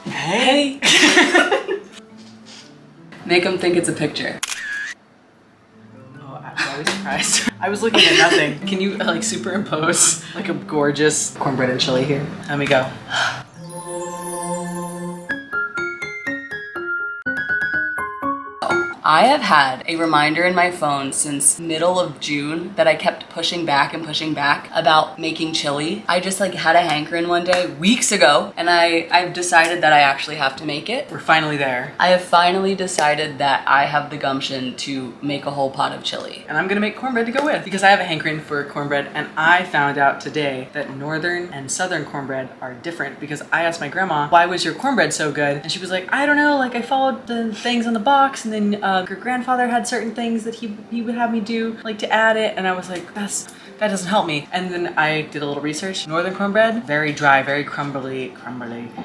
Hey! Make them think it's a picture. Oh, I was surprised. I was looking at nothing. Can you like superimpose like a gorgeous cornbread and chili here? Let me go. I have had a reminder in my phone since middle of June that I kept pushing back about making chili. I just like had a hankering one day weeks ago, and I've decided that I actually have to make it. We're finally there. I have finally decided that I have the gumption to make a whole pot of chili. And I'm gonna make cornbread to go with because I have a hankering for cornbread, and I found out today that northern and southern cornbread are different because I asked my grandma, why was your cornbread so good? And she was like, I don't know, like I followed the things on the box, and then your grandfather had certain things that he would have me do, like to add it, and I was like, that doesn't help me. And then I did a little research. Northern cornbread, very dry, very crumbly.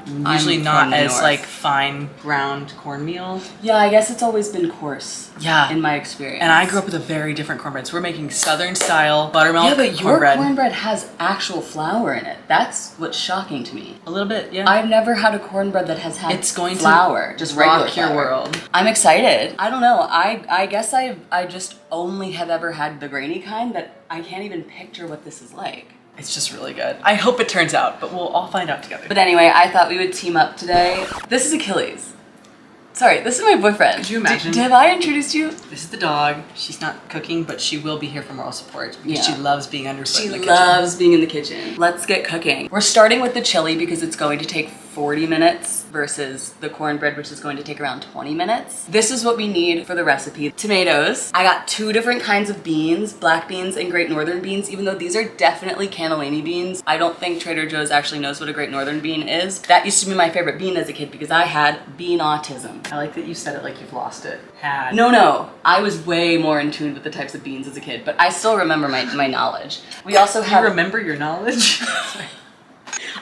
Usually not as north. like fine ground cornmeal. Yeah, I guess it's always been coarse. Yeah. In my experience. And I grew up with a very different cornbread. So we're making southern style buttermilk cornbread. Yeah, but your cornbread has actual flour in it. That's what's shocking to me. A little bit, yeah. I've never had a cornbread that has had It's going flour, to just regular rock your flour. world. I'm excited. I don't know. I guess I just only have ever had the grainy kind that I can't even picture what this is like. It's just really good. I hope it turns out, but we'll all find out together. But anyway, I thought we would team up today. This is Achilles. Sorry, this is my boyfriend. Could you imagine? Have I introduced you? This is the dog. She's not cooking, but she will be here for moral support because Yeah. she loves being underfoot in the She kitchen. loves being in the kitchen. Let's get cooking. We're starting with the chili because it's going to take 40 minutes versus the cornbread, which is going to take around 20 minutes. This is what we need for the recipe. Tomatoes. I got 2 different kinds of beans, black beans and Great Northern beans, even though these are definitely cannellini beans. I don't think Trader Joe's actually knows what a Great Northern bean is. That used to be my favorite bean as a kid because I had bean autism. I like that you said it like you've lost it. No. I was way more in tune with the types of beans as a kid, but I still remember my knowledge. We also have... You remember your knowledge?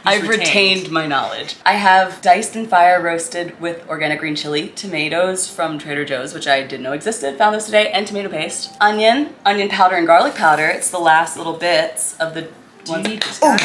I've retained my knowledge. I have diced and fire roasted with organic green chili, tomatoes from Trader Joe's, which I didn't know existed, found those today, and tomato paste. Onion powder and garlic powder. It's the last little bits of the ones. Do you need this guy?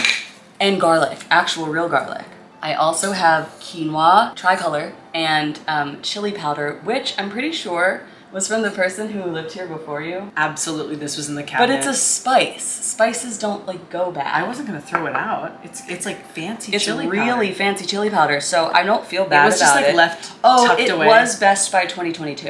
And garlic, actual real garlic. I also have quinoa, tricolor, and chili powder, which I'm pretty sure was from the person who lived here before you. Absolutely, this was in the cabinet. But it's a spice. Spices don't like go bad. I wasn't gonna throw it out. It's like fancy chili powder. It's really fancy chili powder, so I don't feel bad about it. It was just like left tucked away. It was best by 2022.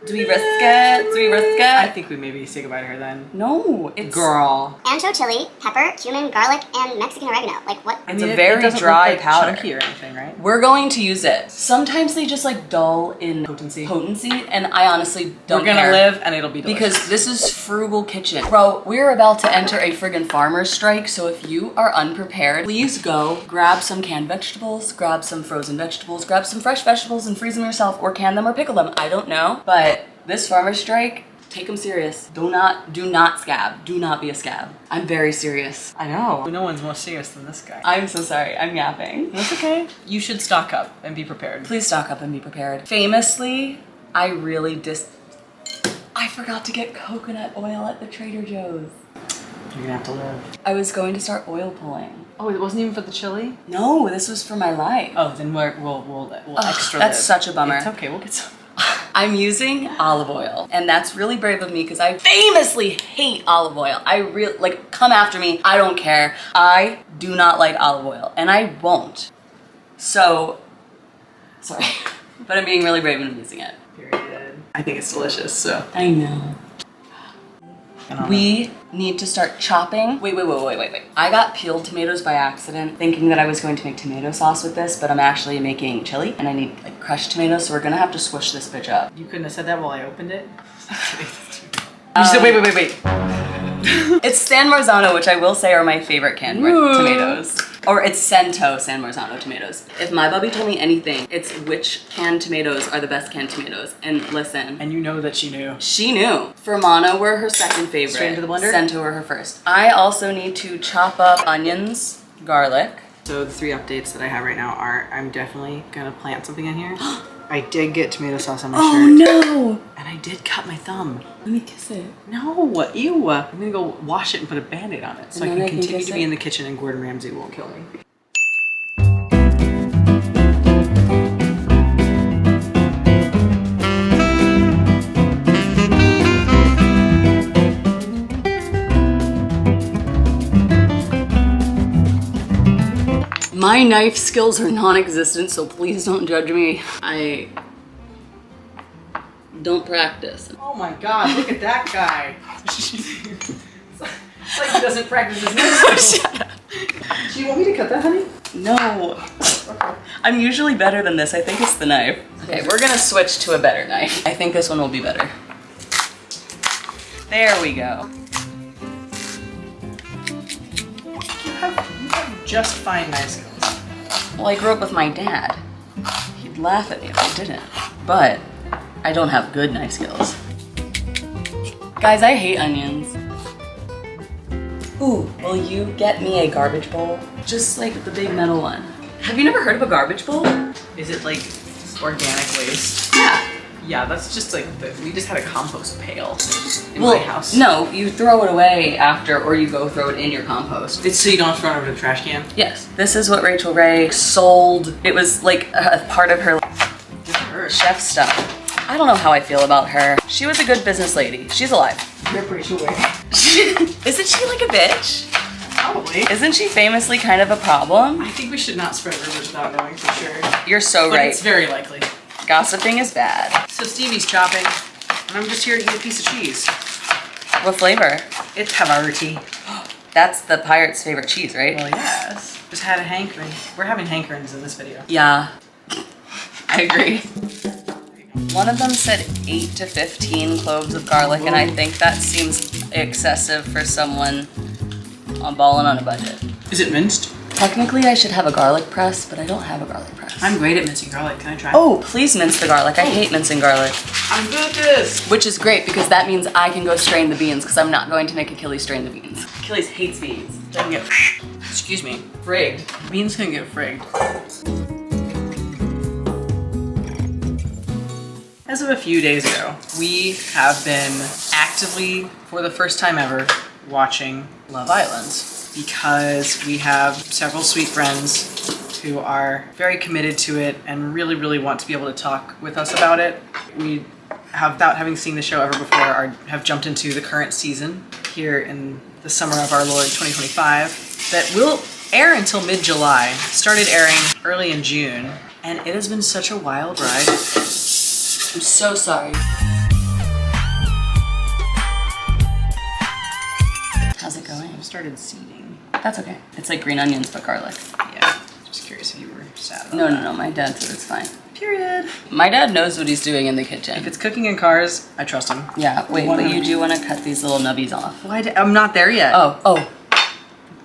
Do we risk it? I think we maybe say goodbye to her then. No, it's... Girl. Ancho chili, pepper, cumin, garlic, and Mexican oregano. Like what? It's a very dry powder. Chunky or anything, right? We're going to use it. Sometimes they just like dull in Potency, and I honestly don't We're gonna care. live and it'll be delicious. Because this is frugal kitchen. Bro, we're about to enter a friggin' farmer's strike, so if you are unprepared, please go grab some canned vegetables, grab some frozen vegetables, grab some fresh vegetables and freeze them yourself, or can them or pickle them. I don't know, but this farmer's strike, take them serious. Do not scab. Do not be a scab. I'm very serious. I know. No one's more serious than this guy. I'm so sorry. I'm yapping. That's okay. You should stock up and be prepared. Please stock up and be prepared. Famously, I forgot to get coconut oil at the Trader Joe's. You're gonna have to live. I was going to start oil pulling. Oh, it wasn't even for the chili? No, this was for my life. Oh, then we'll extra That's live. such a bummer. It's okay, we'll get some. I'm using olive oil, and that's really brave of me because I famously hate olive oil. I really, like, come after me. I don't care. I do not like olive oil, and I won't. So, sorry. But I'm being really brave when I'm using it. Period. I think it's delicious, so. I know. We need to start chopping. Wait. I got peeled tomatoes by accident, thinking that I was going to make tomato sauce with this, but I'm actually making chili, and I need like crushed tomatoes, so we're gonna have to squish this bitch up. You couldn't have said that while I opened it? You said, wait. It's San Marzano, which I will say are my favorite canned tomatoes. Or it's Cento San Marzano tomatoes. If my bubby told me anything, it's which canned tomatoes are the best canned tomatoes. And listen. And you know that she knew. She knew. Fermano were her second favorite. Straight into the blender? Cento were her first. I also need to chop up onions, garlic. So the 3 updates that I have right now are, I'm definitely gonna plant something in here. I did get tomato sauce on my shirt. Oh no! And I did cut my thumb. Let me kiss it. No, ew. I'm gonna go wash it and put a Band-Aid on it so I And can then I can continue kiss to be it? in the kitchen and Gordon Ramsay won't kill me. My knife skills are non-existent, so please don't judge me. I don't practice. Oh my god, look at that guy. It's like he doesn't practice his knife skills. Do you want me to cut that, honey? No. I'm usually better than this. I think it's the knife. Okay, we're gonna switch to a better knife. I think this one will be better. There we go. You have just fine knife skills. Well, I grew up with my dad. He'd laugh at me if I didn't. But I don't have good knife skills. Guys, I hate onions. Ooh, will you get me a garbage bowl? Just like the big metal one. Have you never heard of a garbage bowl? Is it like organic waste? Yeah. Yeah, that's just like, we just had a compost pail in my house. No, you throw it away after, or you go throw it in your compost. It's so you don't throw it over the trash can? Yes. This is what Rachel Ray sold. It was like a part of her chef stuff. I don't know how I feel about her. She was a good business lady. She's alive. Rip Rachel Ray. Isn't she like a bitch? Probably. Isn't she famously kind of a problem? I think we should not spread rumors without knowing for sure. You're so But right. it's very likely. Gossiping is bad. So Stevie's chopping, and I'm just here to eat a piece of cheese. What flavor? It's Havarti. That's the pirate's favorite cheese, right? Well, yes. Just had a hankering. We're having hankerings in this video. Yeah, I agree. One of them said 8 to 15 cloves of garlic, and I think that seems excessive for someone on balling on a budget. Is it minced? Technically, I should have a garlic press, but I don't have a garlic press. I'm great at mincing garlic. Can I try? Oh, please mince the garlic. I hate mincing garlic. I'm good at this. Which is great because that means I can go strain the beans because I'm not going to make Achilles strain the beans. Achilles hates beans. Doesn't get, excuse me, Frigged. beans can get frigged. As of a few days ago, we have been actively, for the first time ever, watching Love Island because we have several sweet friends who are very committed to it and really, really want to be able to talk with us about it. We have, without having seen the show ever before, have jumped into the current season here in the summer of our Lord 2025 that will air until mid-July. Started airing early in June, and it has been such a wild ride. I'm so sorry. How's it going? I started seeding. That's okay. It's like green onions but garlic. Yeah, just curious if you were sad about No, that. no, no. My dad said it's fine. Period. My dad knows what he's doing in the If kitchen. it's cooking in cars, I trust him. Yeah, wait, One but of you them. do want to cut these little nubbies off. I'm not there yet. Oh.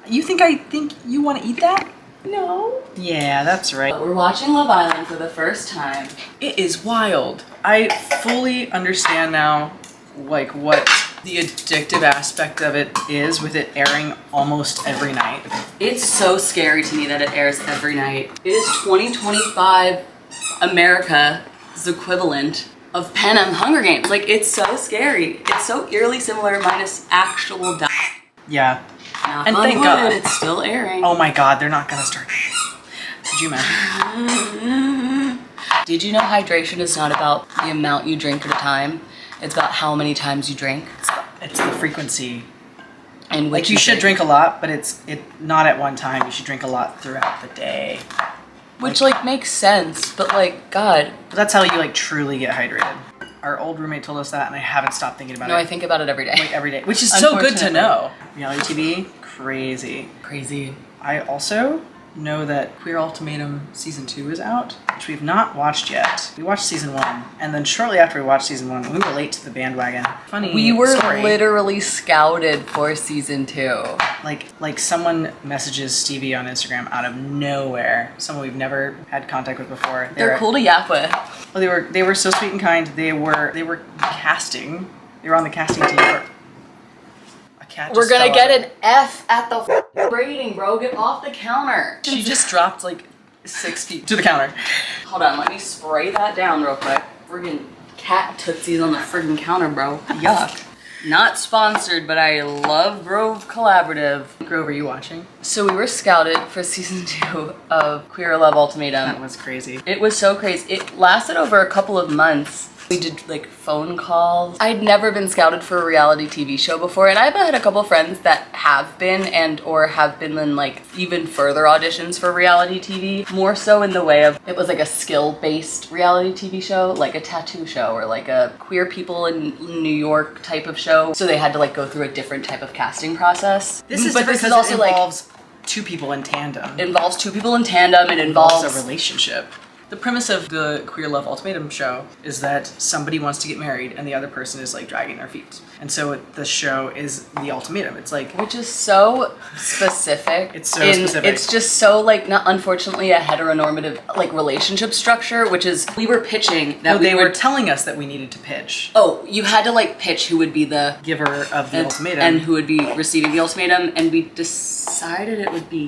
You think I think you want to eat that? No. Yeah, that's right. We're watching Love Island for the first time. It is wild. I fully understand now, like, what the addictive aspect of it is with it airing almost every night. It's so scary to me that it airs every night. It is 2025 America's equivalent of Panem Hunger Games. Like, it's so scary. It's so eerily similar minus actual death. Yeah. Knock And on thank wood, God. it's still airing. Oh my God, they're not gonna start. Could you imagine? Did you know hydration is not about the amount you drink at a time? It's about how many times you drink. It's the frequency. And Like, you should drink a lot, but it's not at one time. You should drink a lot throughout the day. Which, like, makes sense, but, like, God. But that's how you, like, truly get hydrated. Our old roommate told us that, and I haven't stopped thinking about No, it. I think about it every day. Like, every day, which is so good to Unfortunately. know. Reality TV, crazy. Crazy. I also know that Queer Ultimatum Season 2 is out, which we've not watched yet. We watched Season 1, and then shortly after we watched Season 1, we were late to the bandwagon. Funny We were story. literally scouted for season 2. Like someone messages Stevie on Instagram out of nowhere, someone we've never had contact with before. They're cool to yap with. Well, they were so sweet and kind. They were casting. They were on the casting team for a cat. We're just gonna fell get out. an F at the rating, bro. Get off the counter. She just dropped like 6 feet to the counter. Hold on, let me spray that down real quick. Friggin' cat tootsies on the friggin' counter, bro. Yuck. Not sponsored, but I love Grove Collaborative. Grove, are you watching? So we were scouted for season 2 of Queer Love Ultimatum. That was crazy. It was so crazy. It lasted over a couple of months. We did like phone calls. I'd never been scouted for a reality TV show before, and I've had a couple friends that have been and or have been in like even further auditions for reality TV. More so in the way of it was like a skill-based reality TV show, like a tattoo show or like a queer people in New York type of show. So they had to like go through a different type of casting process. This is but different this is because also it involves two people in tandem. It involves two people in tandem. It involves a relationship. The premise of the Queer Love Ultimatum show is that somebody wants to get married and the other person is like dragging their feet. And so the show is the ultimatum. It's like, which is so specific. It's so specific. It's just so like not unfortunately a heteronormative like relationship structure, which is we were pitching that they were telling us that we needed to pitch. Oh, you had to like pitch who would be the giver of the ultimatum and who would be receiving the ultimatum, and we decided it would be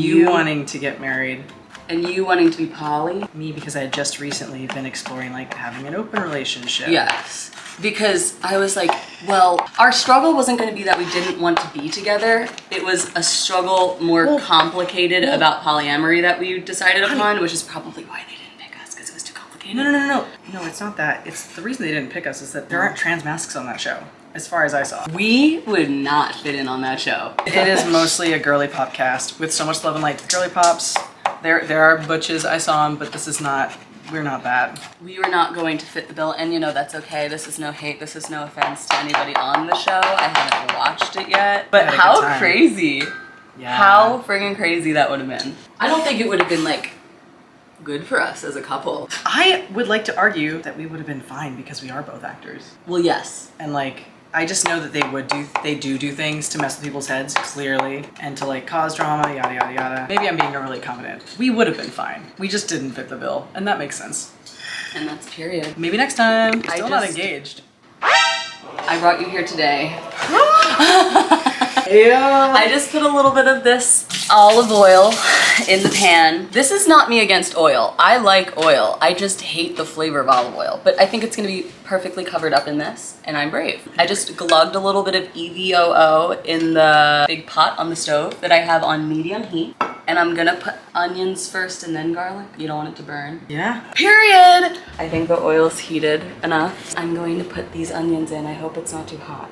you wanting to get married. And you wanting to be poly? Me, because I had just recently been exploring like having an open relationship. Yes. Because I was like, well, our struggle wasn't going to be that we didn't want to be together. It was a struggle more complicated about polyamory that we decided upon, which is probably why they didn't pick us, because it was too complicated. No, it's not that. It's the reason they didn't pick us is that there aren't trans masks on that show, as far as I saw. We would not fit in on that show. It is mostly a girly pop cast with so much love and light to the girly pops. There are butches, I saw them, but this is not, we're not that. We were not going to fit the bill, and you know, that's okay. This is no hate, this is no offense to anybody on the show. I haven't watched it yet. But how crazy. Yeah. How friggin' crazy that would have been. I don't think it would have been like good for us as a couple. I would like to argue that we would have been fine because we are both actors. Well, yes. And like, I just know that they do things to mess with people's heads, clearly, and to like cause drama, yada yada yada. Maybe I'm being overly confident. We would have been fine. We just didn't fit the bill, and that makes sense. And that's period. Maybe next time. Still not engaged. I brought you here today. Yeah. I just put a little bit of this olive oil in the pan. This is not me against oil. I like oil. I just hate the flavor of olive oil. But I think it's gonna be perfectly covered up in this, and I'm brave. I just glugged a little bit of EVOO in the big pot on the stove that I have on medium heat. And I'm gonna put onions first and then garlic. You don't want it to burn. Yeah. Period! I think the oil's heated enough. I'm going to put these onions in. I hope it's not too hot.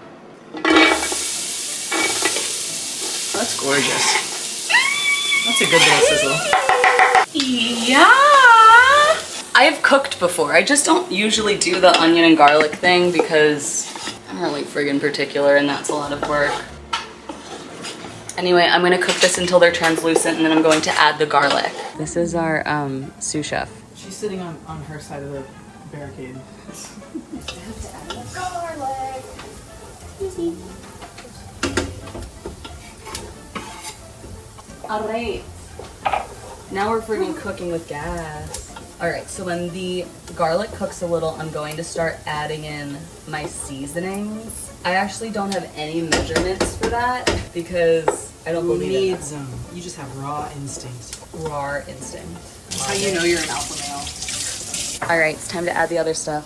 That's gorgeous. That's a good little sizzle. Yeah! I have cooked before. I just don't usually do the onion and garlic thing because I'm really friggin' particular and that's a lot of work. Anyway, I'm gonna cook this until they're translucent and then I'm going to add the garlic. This is our sous chef. She's sitting on her side of the barricade. Garlic. Easy. Alright. Now we're friggin' cooking with gas. Alright, so when the garlic cooks a little, I'm going to start adding in my seasonings. I actually don't have any measurements for that because I don't believe it. You just have raw instinct. Raw instinct. That's how you know you're an alpha male. Alright, it's time to add the other stuff.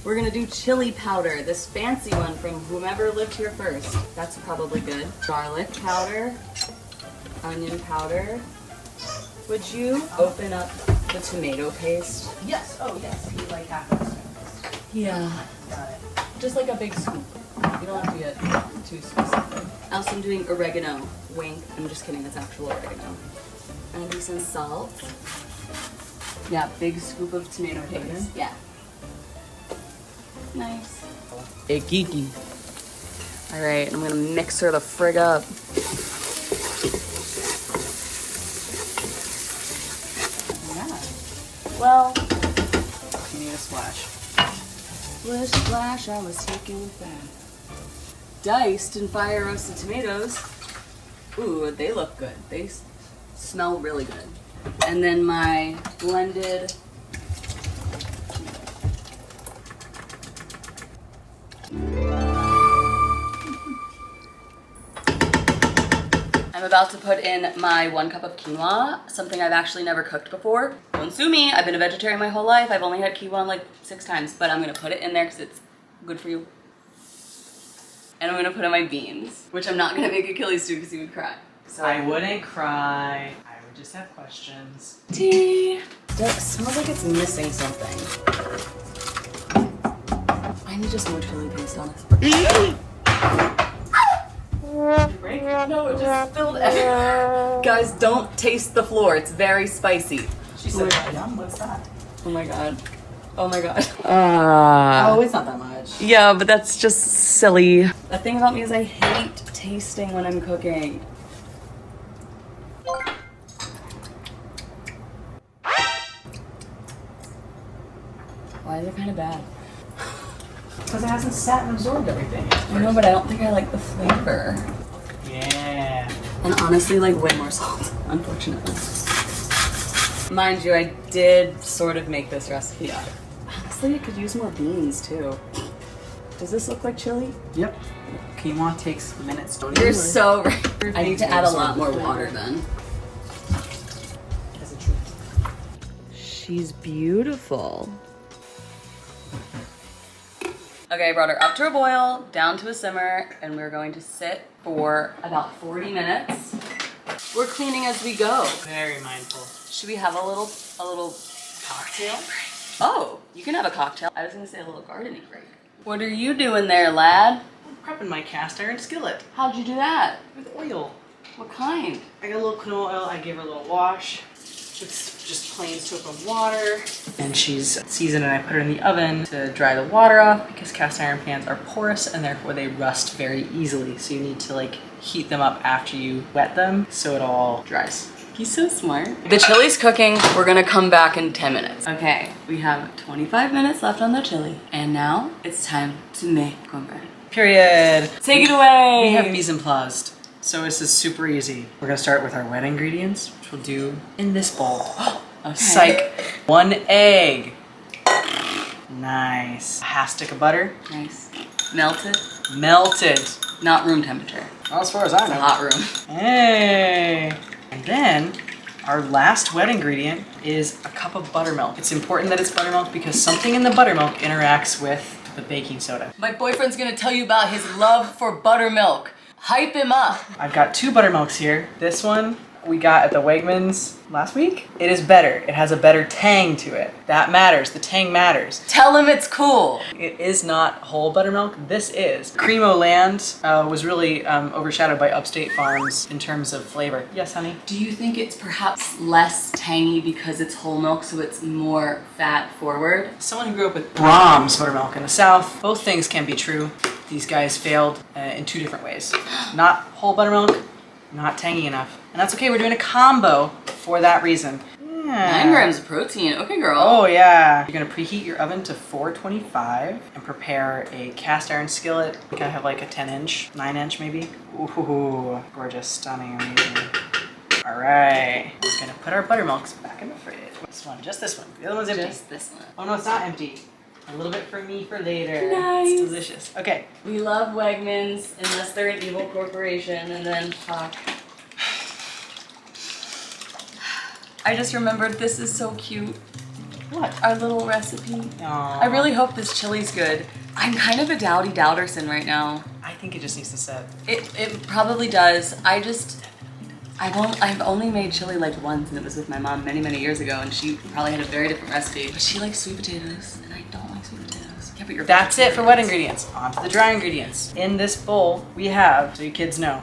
We're gonna do chili powder, this fancy one from whomever lived here first. That's probably good. Garlic powder, onion powder. Would you open up the tomato paste? Yes. Oh, yes. You like half of this. Yeah. Got it. Just like a big scoop. You don't have to get too specific. Also, I'm doing oregano. Wink. I'm just kidding. It's actual oregano. Adding some salt. Yeah, big scoop of tomato paste. Yeah. Nice. Hey, Kiki. All right, I'm gonna mix her the frig up. Yeah. Well, You need a splash. splish splash, I was taking a bath. Diced and fire roasted tomatoes. Ooh, they look good. They smell really good. And then my blended I'm about to put in my 1 cup of quinoa, something I've actually never cooked before. Don't sue me, I've been a vegetarian my whole life. I've only had quinoa like 6 times, but I'm gonna put it in there because it's good for you. And I'm gonna put in my beans, which I'm not gonna make Achilles stew because he would cry. So I wouldn't cry. I would just have questions. tea. It smells like it's missing something. I need just more chili paste, honestly. No, it just spilled everywhere. Guys, don't taste the floor. It's very spicy. She said, yum, what's that? Oh my god. Oh my god. Oh, it's not that much. Yeah, but that's just silly. The thing about me is I hate tasting when I'm cooking. Why is it kind of bad? Because it hasn't sat and absorbed everything. I know, but I don't think I like the flavor. Yeah. And honestly, like way more salt, unfortunately. Mind you, I did sort of make this recipe up. Honestly, I could use more beans too. Does this look like chili? Yep. Quinoa takes minutes. Don't You're even so right. I need to add a lot more water then. That's the truth. She's beautiful. Okay, I brought her up to a boil, down to a simmer, and we're going to sit for about 40 minutes. We're cleaning as we go. Very mindful. Should we have a little cocktail? Oh, you can have a cocktail. I was gonna say a little gardening break. What are you doing there, lad? I'm prepping my cast iron skillet How'd you do that? with oil. What kind? I got a little canola oil. I gave her a little wash. It's just plain soap and water. And she's seasoned, and I put her in the oven to dry the water off because cast iron pans are porous and therefore they rust very easily. So you need to like heat them up after you wet them so it all dries. He's so smart. The chili's cooking. We're gonna come back in 10 minutes. Okay, we have 25 minutes left on the chili. And now it's time to make cornbread. Period. Take it away. We have mise en place. So this is super easy. We're gonna start with our wet ingredients, which we'll do in this bowl. Okay. Psych. 1 egg. Nice. A half stick of butter. Nice. Melted. Melted. Not room temperature. Well, as far as I It's a know. hot room. Hey. And then our last wet ingredient is a cup of buttermilk. It's important that it's buttermilk because something in the buttermilk interacts with the baking soda. My boyfriend's gonna tell you about his love for buttermilk. Hype him up. I've got 2 buttermilks here. This one we got at the Wegmans last week. It is better. It has a better tang to it. That matters. The tang matters. Tell him it's cool. It is not whole buttermilk. This is. Cremo Land was really overshadowed by Upstate Farms in terms of flavor. Yes, honey? Do you think it's perhaps less tangy because it's whole milk, so it's more fat forward? Someone who grew up with Brahms buttermilk in the South, both things can be true. These guys failed in 2 different ways. Not whole buttermilk, not tangy enough. And that's okay, we're doing a combo for that reason. Yeah. 9 grams of protein. Okay, girl. Oh yeah. You're gonna preheat your oven to 425 and prepare a cast iron skillet. I think I have like a 10-inch, 9-inch maybe. Ooh, gorgeous, stunning, amazing. All right, we're gonna put our buttermilks back in the fridge. This one, just this one. The other one's empty. Just this one. Oh no, it's not empty. A little bit for me for later. Nice. It's delicious. Okay. We love Wegmans unless they're an evil corporation, and then fuck. I just remembered this is so cute. What? Our little recipe. Aww. I really hope this chili's good. I'm kind of a dowdy doubterson right now. I think it just needs to set. It probably does. I've only made chili like once, and it was with my mom many years ago, and she probably had a very different recipe. But she likes sweet potatoes, and I don't like sweet potatoes. Yeah, but you're That's it for wet ingredients. On to the dry ingredients. In this bowl, we have, so you kids know,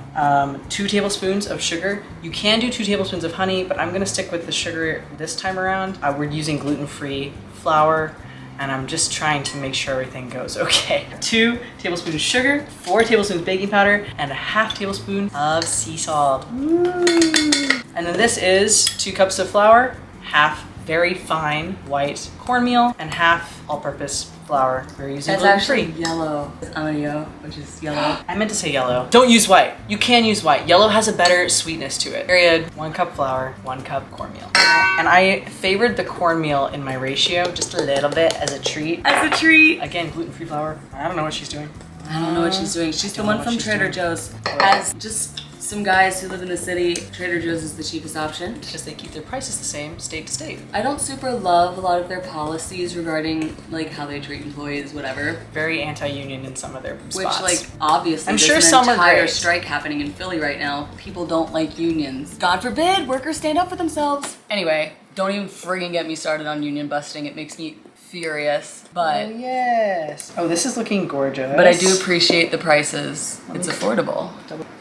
2 tablespoons of sugar. You can do 2 tablespoons of honey, but I'm gonna stick with the sugar this time around. We're using gluten-free flour, and I'm just trying to make sure everything goes okay. 2 tablespoons of sugar, 4 tablespoons baking powder, and a half tablespoon of sea salt. And then this is 2 cups of flour, half very fine white cornmeal, and half all-purpose flour. We're using It's gluten-free. actually yellow. It's amarillo, which is yellow. I meant to say yellow. Don't use white. You can use white. Yellow has a better sweetness to it. Period. 1 cup flour, 1 cup cornmeal. And I favored the cornmeal in my ratio just a little bit as a treat. As a treat. Again, gluten-free flour. I don't know what she's doing. I don't know what she's doing. She's the don't know one what from she's Trader doing. Joe's. As just Some guys who live in the city, Trader Joe's is the cheapest option. Because they keep their prices the same state to state. I don't super love a lot of their policies regarding like how they treat employees, whatever. Very anti-union in some of their spots. Which, like, obviously, I'm there's sure an some are entire great. strike happening in Philly right now. People don't like unions. God forbid workers stand up for themselves. Anyway, don't even friggin' get me started on union busting. It makes me furious. But Oh, yes. Oh, this is looking gorgeous. I do appreciate the prices. It's affordable.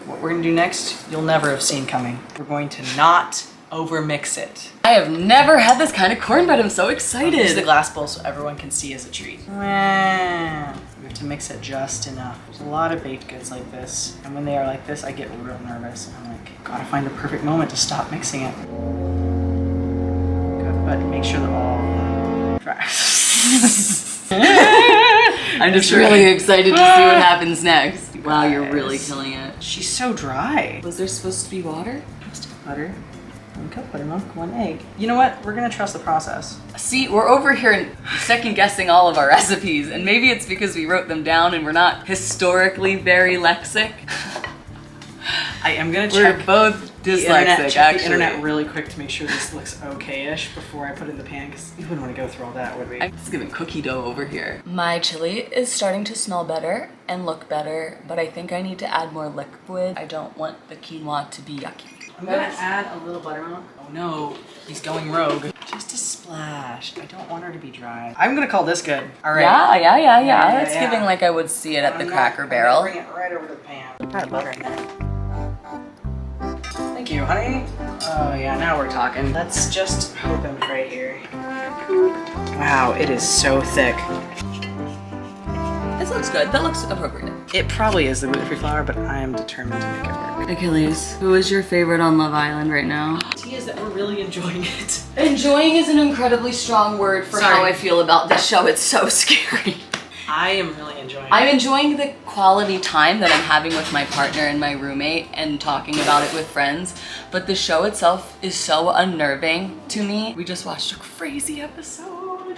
What we're gonna do next, you'll never have seen coming. We're going to not over-mix it. I have never had this kind of cornbread. I'm so excited. Use the glass bowl so everyone can see as a treat. Wow. We have to mix it just enough. There's a lot of baked goods like this, and when they are like this, I get real nervous. I'm like, gotta find the perfect moment to stop mixing it. Good, but make sure they're all dry. I'm just really excited to see what happens next. Wow, you're really killing it. She's so dry. Was there supposed to be water? Just butter, 1 cup buttermilk, 1 egg. You know what? We're gonna trust the process. See, we're over here second guessing all of our recipes, and maybe it's because we wrote them down and we're not historically very lexic. I am gonna We're check both dyslexic, check actually. the internet really quick to make sure this looks okay-ish before I put it in the pan, because we wouldn't want to go through all that, would we? I'm just giving cookie dough over here. My chili is starting to smell better and look better, but I think I need to add more liquid. I don't want the quinoa to be yucky. I'm gonna add a little buttermilk. Oh no, he's going rogue. Just a splash. I don't want her to be dry. I'm gonna call this good. All right. Yeah. It's yeah. giving like I would see it at the Cracker I'm Barrel. gonna bring it right over to the pan. Add butter in there. Thank you, honey. Oh yeah, now we're talking. Let's just hope and pray here. Wow, it is so thick. This looks good. That looks appropriate. It probably is the gluten-free flour, but I am determined to make it work. Achilles, who is your favorite on Love Island right now? The tea is that we're really enjoying it. Enjoying is an incredibly strong word for how I feel about this show. It's so scary. I am really enjoying it. I'm enjoying the quality time that I'm having with my partner and my roommate and talking about it with friends, but the show itself is so unnerving to me. We just watched a crazy episode.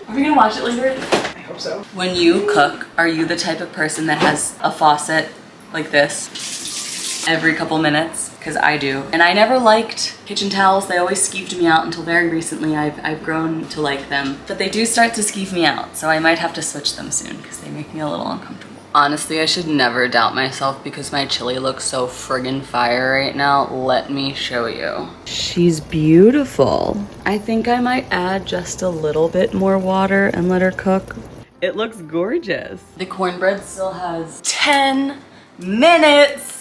Are we gonna watch it later? I hope so. When you cook, are you the type of person that has a faucet like this every couple minutes? Because I do. And I never liked kitchen towels. They always skeeved me out until very recently. I've grown to like them. But they do start to skeeve me out, so I might have to switch them soon because they make me a little uncomfortable. Honestly, I should never doubt myself because my chili looks so friggin' fire right now. Let me show you. She's beautiful. I think I might add just a little bit more water and let her cook. It looks gorgeous. The cornbread still has 10 minutes.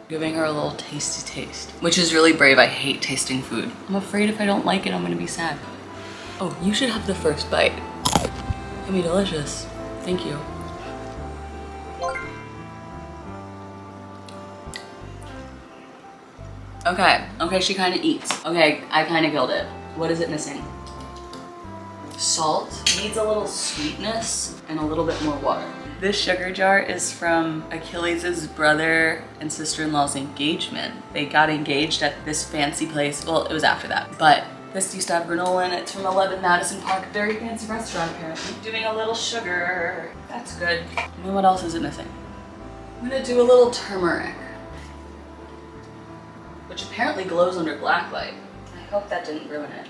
Giving her a little tasty taste, which is really brave. I hate tasting food. I'm afraid if I don't like it, I'm gonna be sad. Oh, you should have the first bite. It's gonna be delicious. Thank you. Okay, she kind of eats. Okay, I kind of killed it. What is it missing? Salt. Needs a little sweetness and a little bit more water. This sugar jar is from Achilles' brother and sister-in-law's engagement. They got engaged at this fancy place. Well, it was after that, but this used to have granola in it. It's from 11 Madison Park, very fancy restaurant apparently. Doing a little sugar. That's good. And then what else is it missing? I'm gonna do a little turmeric, which apparently glows under black light. I hope that didn't ruin it.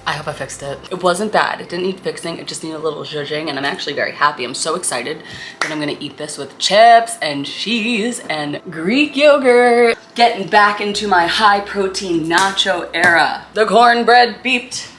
I hope I fixed it. It wasn't bad. It didn't need fixing. It just needed a little zhuzhing, and I'm actually very happy. I'm so excited that I'm gonna eat this with chips and cheese and Greek yogurt. Getting back into my high protein nacho era. The cornbread beeped.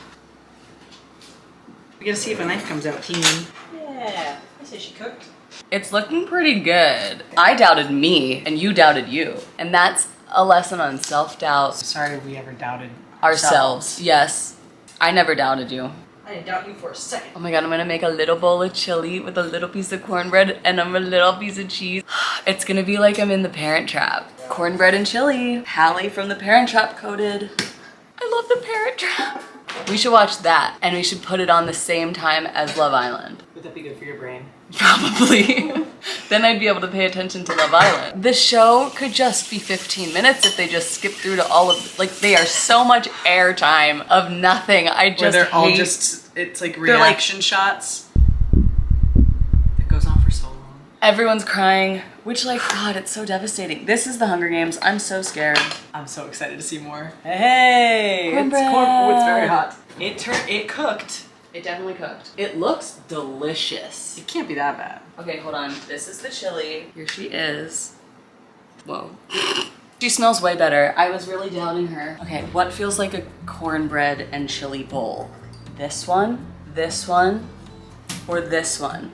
We gotta see if a knife comes out clean. Yeah, I say she cooked. It's looking pretty good. I doubted me and you doubted you. And that's a lesson on self-doubt. Sorry if we ever doubted Ourselves. Yes. I never doubted you. I didn't doubt you for a second. Oh my god, I'm gonna make a little bowl of chili with a little piece of cornbread and a little piece of cheese. It's gonna be like I'm in the Parent Trap. Cornbread and chili. Hallie from the Parent Trap coded. I love the Parent Trap. We should watch that, and we should put it on the same time as Love Island. Would that be good for your brain? Probably. Then I'd be able to pay attention to Love Island. The show could just be 15 minutes if they just skip through to all of, like, they are so much airtime of nothing. I just Where they're all hate- just, it's like reaction shots. It goes on for so long. Everyone's crying. Which, like, God, it's so devastating. This is the Hunger Games. I'm so scared. I'm so excited to see more. Hey, Cornbread. Oh, it's very hot. It cooked. It definitely cooked. It looks delicious. It can't be that bad. Okay, hold on. This is the chili. Here she is. Whoa. She smells way better. I was really doubting her. Okay, what feels like a cornbread and chili bowl? This one, or this one?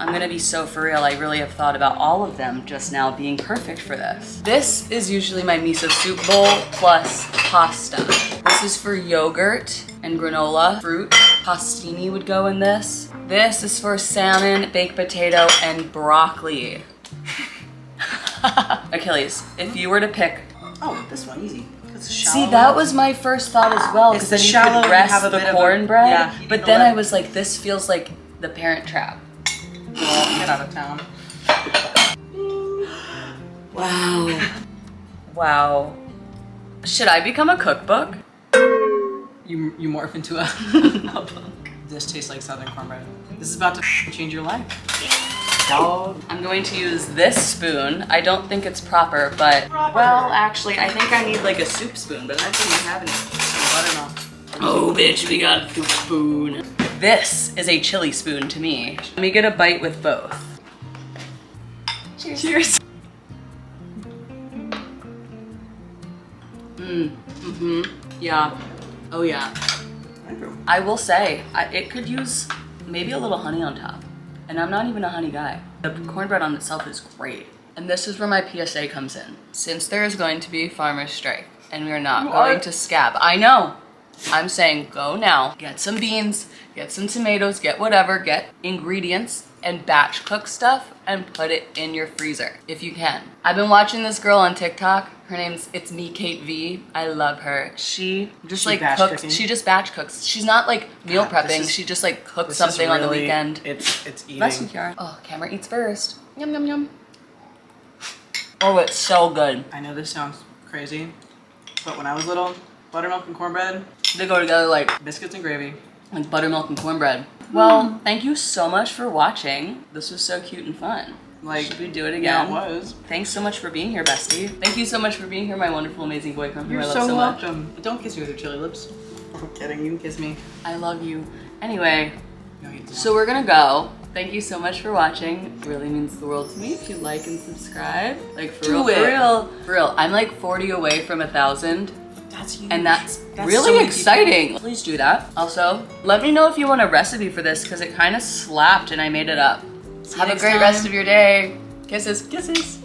I'm gonna be so for real. I really have thought about all of them just now being perfect for this. This is usually my miso soup bowl plus pasta. This is for yogurt and granola. Fruit, pastini would go in this. This is for salmon, baked potato, and broccoli. Achilles, if you were to pick, Oh, this one, easy. It's see, that was my first thought as well, because then you shallow, could you rest have a the bit of a- cornbread. yeah, you but need then to I let- was like, this feels like the Parent Trap. Well, get out of town. Wow. Wow. Should I become a cookbook? You morph into a book. This tastes like Southern cornbread. This is about to change your life. Dog. I'm going to use this spoon. I don't think it's proper, but well, actually, I think I need like a soup spoon, but I didn't have any. Buttermilk. Oh, bitch, we got a soup spoon. This is a chili spoon to me. Let me get a bite with both. Cheers. Cheers. Yeah. Oh yeah. I will say, it could use maybe a little honey on top. And I'm not even a honey guy. The cornbread on itself is great. And this is where my PSA comes in. Since there is going to be farmer's strike and we are not going to scab. I know. I'm saying go now, get some beans, get some tomatoes, get whatever, get ingredients and batch cook stuff and put it in your freezer if you can. I've been watching this girl on TikTok. Her name's It's Me Kate V. I love her. She just like batch cooks. cooking? She just batch cooks. She's not like meal God, prepping. this is- She just like cooks This something is on the really- weekend. It's Bless you, eating. Kiara. Oh, camera eats first. Yum yum yum. Oh, it's so good. I know this sounds crazy, but when I was little, buttermilk and cornbread, They go together like biscuits and gravy. buttermilk and cornbread. Well, thank you so much for watching. This was so cute and fun. Like, should we do it Yeah, again? it was. Thanks so much for being here, bestie. Thank you so much for being here, my wonderful, amazing boyfriend who You're I love so so much. welcome. But don't kiss me with your chili lips. I'm kidding. You can kiss me. I love you. Anyway, No, you don't. so we're gonna go. Thank you so much for watching. It really means the world to me if you like and subscribe. Like for real, for real, for real. I'm like 40 away from 1,000. That's huge. And that's so really many exciting. Please do that. Also, let me know if you want a recipe for this because it kind of slapped and I made it up. Have a next great time. rest of your day. Kisses. Kisses.